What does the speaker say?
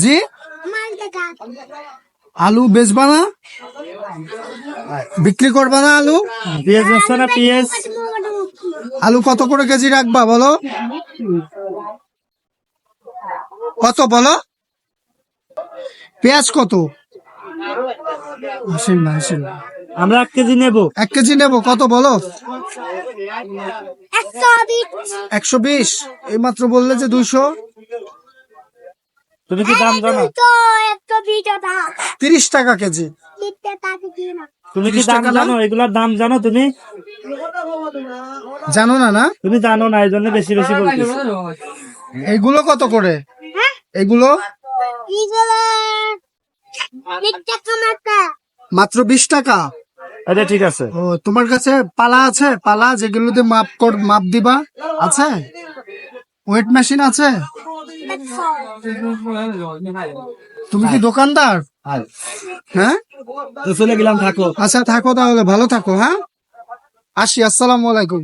জি আলু বেচবা না, বিক্রি করবা না আলু? পেঁয়াজ আছে না? পেঁয়াজ আলু কত করে কেজি রাখবা বলো? কত বলো? পেঁয়াজ কত? আমরা 1 কেজি নেব। 1 কেজি নেবো, কত বলো? 120। এই মাত্র বললে যে 200। তুমি কি দাম জানো? 30 টাকা কেজি। তুমি কি দাম জানো? এগুলার দাম জানো তুমি? জানো না? না তুমি জানো না, এই জন্য বেশি বেশি বলতেছি। এগুলো কত করে? এগুলো মাত্র 20 টাকা। আচ্ছা ঠিক আছে। ও, তোমার কাছে পালা আছে? পালা যেগুলোতে মাপ দিবা আছে? ওয়েট মেশিন আছে? তুমি কি দোকানদার? হ্যাঁ, চলে গেলাম, থাকো। আচ্ছা থাকো তাহলে, ভালো থাকো। হ্যাঁ, আসি। আসসালামু আলাইকুম।